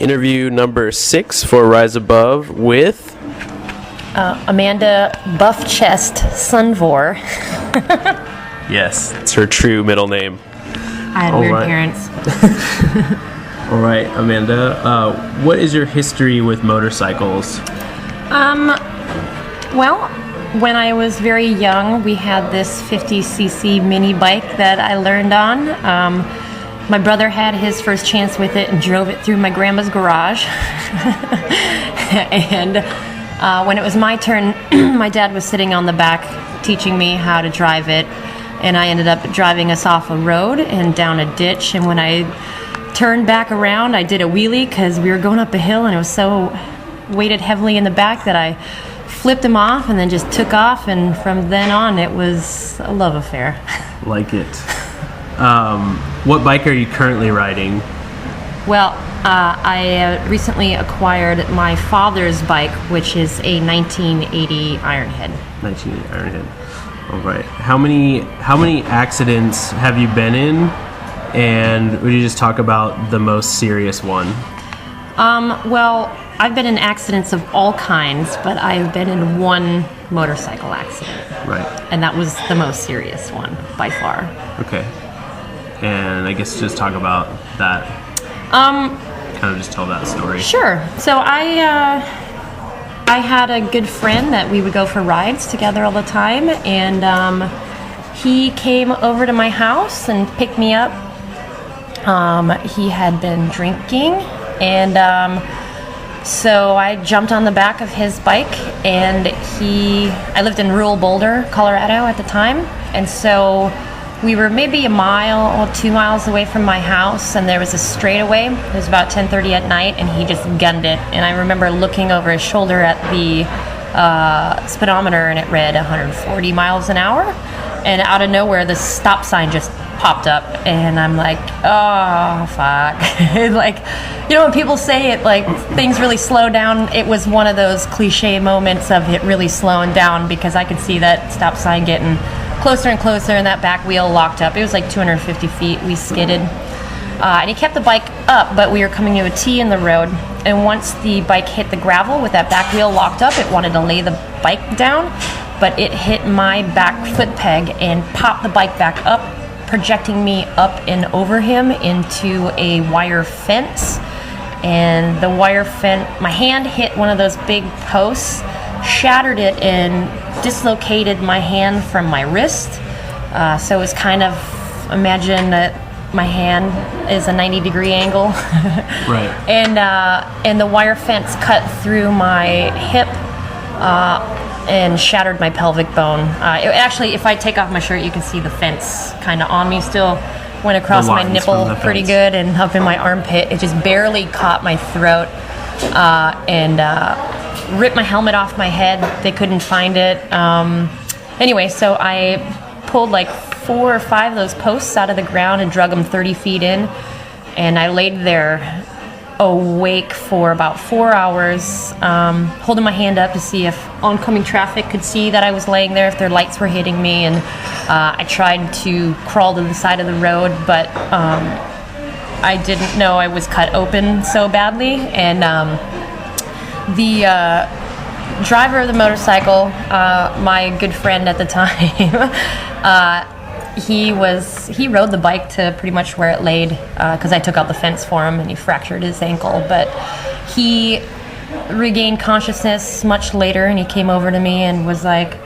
interview number 6 for Rise Above with Amanda Buff Chest Sundvor. Yes, it's her true middle name. I had weird parents. All right, Amanda, what is your history with motorcycles? Well, when I was very young, we had this 50cc mini bike that I learned on. My brother had his first chance with it and drove it through my grandma's garage. And when it was my turn, my dad was sitting on the back teaching me how to drive it. And I ended up driving us off a road and down a ditch. And when I turned back around, I did a wheelie because we were going up a hill and it was so weighted heavily in the back that I flipped him off and then just took off. And from then on, it was a love affair. Like it. What bike are you currently riding? Well, I recently acquired my father's bike, which is a 1980 Ironhead. 1980 Ironhead. All right. How many accidents have you been in? And would you just talk about the most serious one? Well, I've been in accidents of all kinds, but I've been in one motorcycle accident. Right. And that was the most serious one, by far. Okay. And I guess just talk about that. Kind of just tell that story. Sure. So I had a good friend that we would go for rides together all the time, and he came over to my house and picked me up. He had been drinking, and so I jumped on the back of his bike, and I lived in rural Boulder, Colorado at the time, and so we were maybe a mile or 2 miles away from my house, and there was a straightaway. It was about 10:30 at night, and he just gunned it. And I remember looking over his shoulder at the speedometer, and it read 140 miles an hour. And out of nowhere, the stop sign just popped up, and I'm like, oh, fuck. Like, you know, when people say it, like, things really slow down, it was one of those cliche moments of it really slowing down, because I could see that stop sign getting closer and closer, and that back wheel locked up. It was like 250 feet. We skidded. And he kept the bike up, but we were coming to a T in the road. And once the bike hit the gravel with that back wheel locked up, it wanted to lay the bike down, but it hit my back foot peg and popped the bike back up, projecting me up and over him into a wire fence. And the wire fence, my hand hit one of those big posts, shattered it, and dislocated my hand from my wrist. So it was kind of, imagine that my hand is a 90-degree angle. Right. And the wire fence cut through my hip and shattered my pelvic bone. Actually, if I take off my shirt, you can see the fence kind of on me still. Went across my nipple pretty good and up in my armpit. It just barely caught my throat and ripped my helmet off my head. They couldn't find it. Anyway, so I pulled like 4 or 5 of those posts out of the ground and drug them 30 feet in. And I laid there awake for about 4 hours, holding my hand up to see if oncoming traffic could see that I was laying there, if their lights were hitting me. And I tried to crawl to the side of the road, but I didn't know I was cut open so badly. And the driver of the motorcycle, my good friend at the time, he rode the bike to pretty much where it laid, because I took out the fence for him and he fractured his ankle. But he regained consciousness much later, and he came over to me and was like,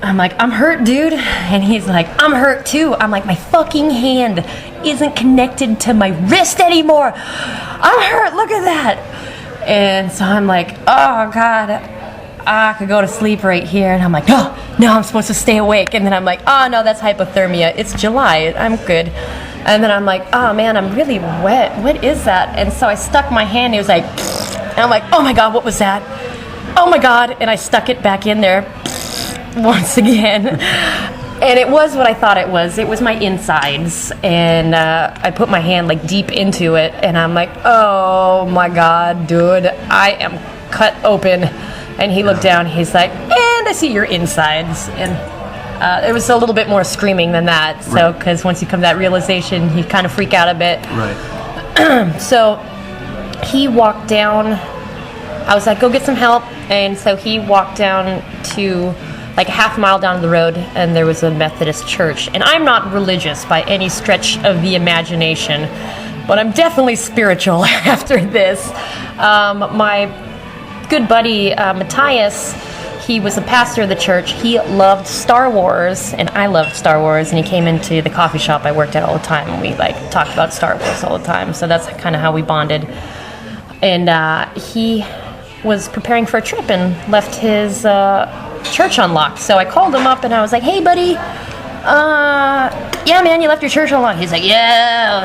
I'm like, I'm hurt, dude. And he's like, I'm hurt too. I'm like, my fucking hand isn't connected to my wrist anymore. I'm hurt, look at that. And so I'm like, oh God, I could go to sleep right here. And I'm like, no, I'm supposed to stay awake. And then I'm like, oh no, that's hypothermia. It's July, I'm good. And then I'm like, oh man, I'm really wet. What is that? And so I stuck my hand, it was like, and I'm like, oh my God, what was that? Oh my God. And I stuck it back in there once again. And it was what I thought it was. It was my insides. And I put my hand like deep into it. And I'm like, oh my God, dude, I am cut open. And he looked down, he's like, and I see your insides. And it was a little bit more screaming than that. So, because once you come to that realization, you kind of freak out a bit. Right. So he walked down. I was like, go get some help. And so he walked down to like a half mile down the road, and there was a Methodist church. And I'm not religious by any stretch of the imagination, but I'm definitely spiritual after this. My good buddy, Matthias, he was a pastor of the church. He loved Star Wars, and I loved Star Wars, and he came into the coffee shop I worked at all the time, and we like talked about Star Wars all the time. So that's kind of how we bonded. And he was preparing for a trip and left his church unlocked. So I called him up and I was like, hey buddy, yeah man, you left your church unlocked. He's like, yeah, I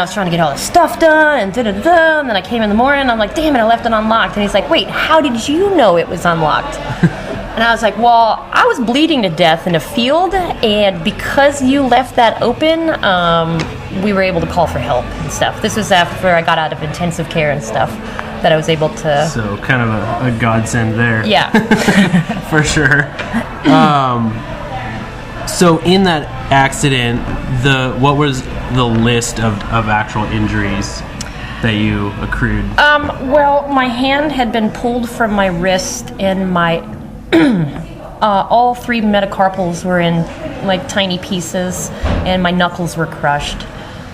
was trying to get all this stuff done and da-da-da-da. And then I came in the morning and I'm like, damn it, I left it unlocked. And he's like, wait, how did you know it was unlocked? And I was like, well, I was bleeding to death in a field, and because you left that open, we were able to call for help and stuff. This was after I got out of intensive care and stuff, that I was able to... So kind of a godsend there. Yeah. For sure. So in that accident, what was the list of actual injuries that you accrued? Well, my hand had been pulled from my wrist, and my all 3 metacarpals were in like tiny pieces, and my knuckles were crushed.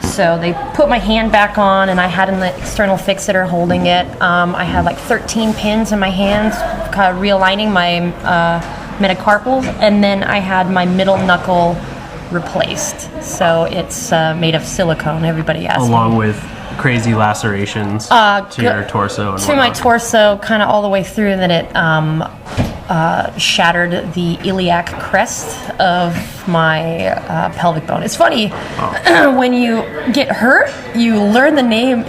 So they put my hand back on, and I had an external fixator holding it. I had like 13 pins in my hands, kind of realigning my metacarpals, and then I had my middle knuckle replaced. So it's made of silicone. Everybody asks Along me. with crazy lacerations to your torso and to my torso, kind of all the way through, and then it shattered the iliac crest of my pelvic bone. It's funny, when you get hurt, you learn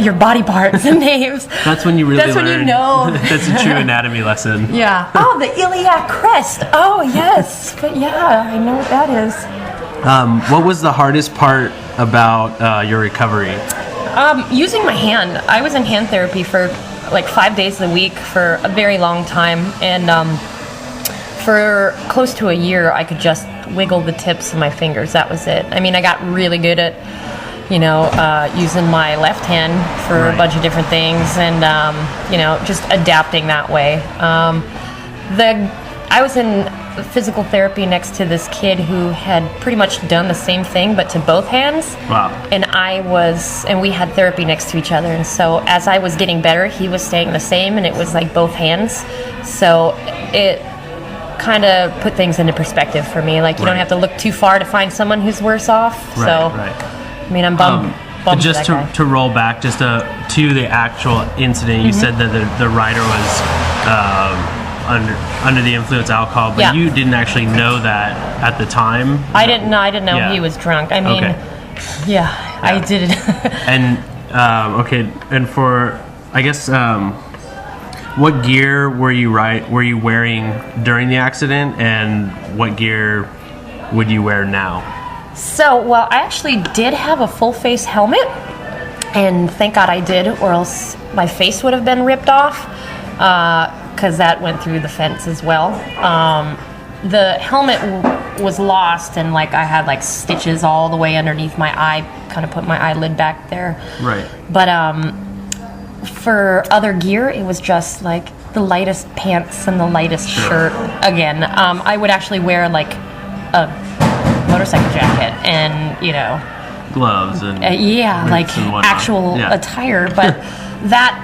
your body parts and names. That's when you really learn. That's when you know. That's a true anatomy lesson. Yeah. Oh, the iliac crest. Oh, yes. But yeah, I know what that is. What was the hardest part about your recovery? Using my hand. I was in hand therapy for like 5 days a week for a very long time, and for close to a year, I could just wiggle the tips of my fingers. That was it. I mean, I got really good at, using my left hand for a bunch of different things, and just adapting that way. I was in physical therapy next to this kid who had pretty much done the same thing, but to both hands. Wow. And we had therapy next to each other. And so as I was getting better, he was staying the same, and it was like both hands. So it kind of put things into perspective for me. Like, you don't have to look too far to find someone who's worse off. I mean, I'm bummed. Just to roll back just to the actual incident, you said that the rider was under the influence of alcohol, but you didn't actually know that at the time. I didn't know he was drunk. I mean, I did it. And and for, I guess, what gear were you wearing during the accident, and what gear would you wear now? So, well, I actually did have a full face helmet, and thank God I did, or else my face would have been ripped off. Because that went through the fence as well. The helmet was lost, and like I had like stitches all the way underneath my eye, kind of put my eyelid back there. Right. But for other gear, it was just like the lightest pants and the lightest shirt. Again, I would actually wear like a motorcycle jacket and gloves and like actual attire, but that.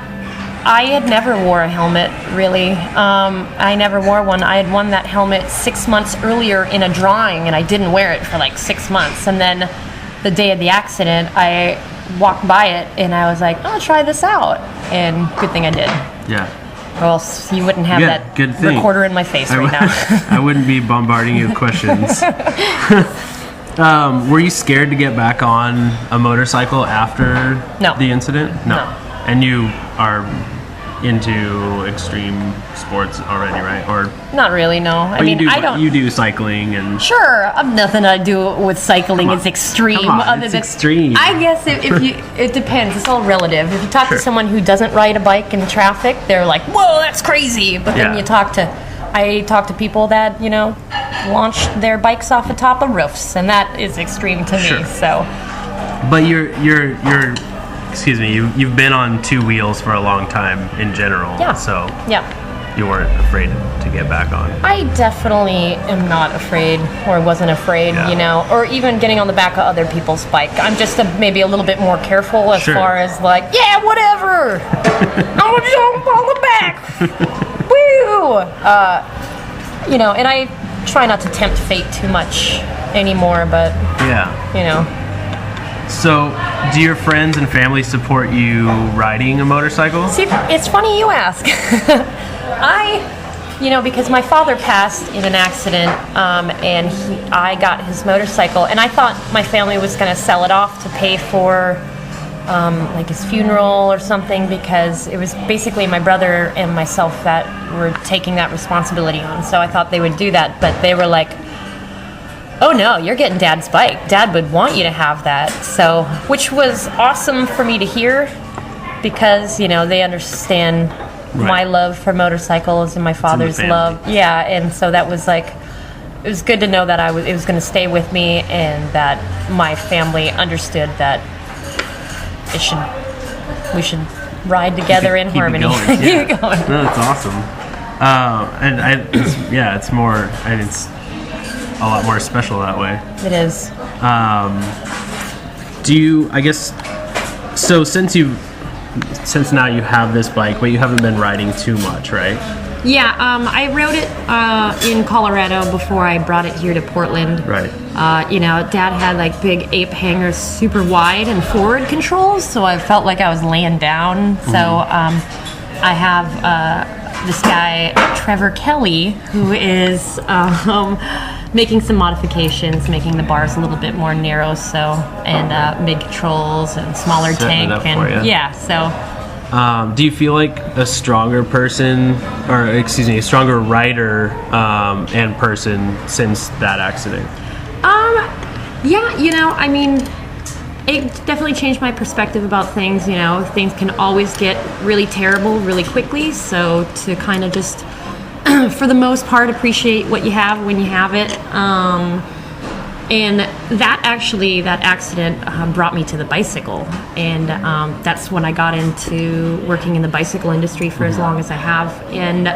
I had never wore a helmet, really. I never wore one. I had won that helmet 6 months earlier in a drawing, and I didn't wear it for like 6 months. And then the day of the accident, I walked by it, and I was like, I'll try this out. And good thing I did. Yeah. Or else you wouldn't have that recorder in my face right now. I wouldn't be bombarding you with questions. Were you scared to get back on a motorcycle after the incident? No. And you are into extreme sports already, right? Or not really, no. I mean, I don't. You do cycling and sure. I've nothing to do with cycling. It's extreme. It's extreme. I guess it depends. It's all relative. If you talk to someone who doesn't ride a bike in traffic, they're like, "Whoa, that's crazy." But then I talk to people that launched their bikes off the top of roofs, and that is extreme to me. So. But you're excuse me, you've been on two wheels for a long time in general. Yeah. So Yeah. you weren't afraid to get back on. I definitely am not afraid, or wasn't afraid, Yeah. you know, or even getting on the back of other people's bike. I'm just maybe a little bit more careful as Sure. far as like, yeah, whatever. I'm gonna jump on the back. Woo! You know, and I try not to tempt fate too much anymore, but Yeah. you know. So, do your friends and family support you riding a motorcycle? See, it's funny you ask. Because my father passed in an accident, and I got his motorcycle, and I thought my family was going to sell it off to pay for like his funeral or something, because it was basically my brother and myself that were taking that responsibility on. So I thought they would do that, but they were like, "Oh no, you're getting Dad's bike. Dad would want you to have that." So, which was awesome for me to hear, because they understand my love for motorcycles and my father's love. Yeah, and so that was like, it was good to know that it was going to stay with me, and that my family understood that we should ride together in harmony. Keep it going. No, that's awesome. It's more, and it's a lot more special that way. It is. Do you, I guess, so since now you have this bike, but you haven't been riding too much, right? Yeah, I rode it in Colorado before I brought it here to Portland. Right. Dad had like big ape hangers, super wide and forward controls, so I felt like I was laying down. So I have this guy, Trevor Kelly, who is making some modifications, making the bars a little bit more narrow, and mid controls and smaller Setting tank, it up for you. yeah. So. Do you feel like a stronger person, or a stronger rider and person since that accident? Yeah, I mean, it definitely changed my perspective about things. Things can always get really terrible really quickly, so to kind of just, for the most part, appreciate what you have when you have it. And that accident brought me to the bicycle, and that's when I got into working in the bicycle industry for as long as I have, and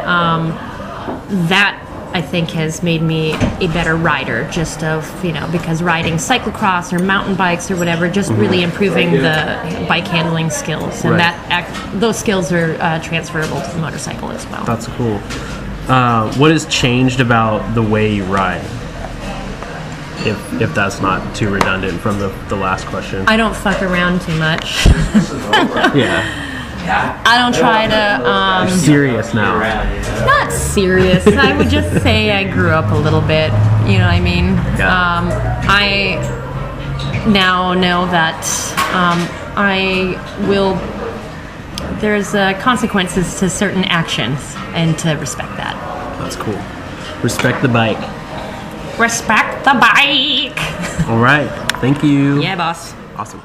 that I think has made me a better rider, just because riding cyclocross or mountain bikes or whatever, just really improving the bike handling skills, and those skills are transferable to the motorcycle as well. That's cool. What has changed about the way you ride? If that's not too redundant from the last question. I don't fuck around too much. Yeah. I don't try to... You're serious now. Not serious. I would just say I grew up a little bit. You know what I mean? Yeah. I now know that there's consequences to certain actions, and to respect that. That's cool. Respect the bike. Respect the bike! All right. Thank you. Yeah, boss. Awesome.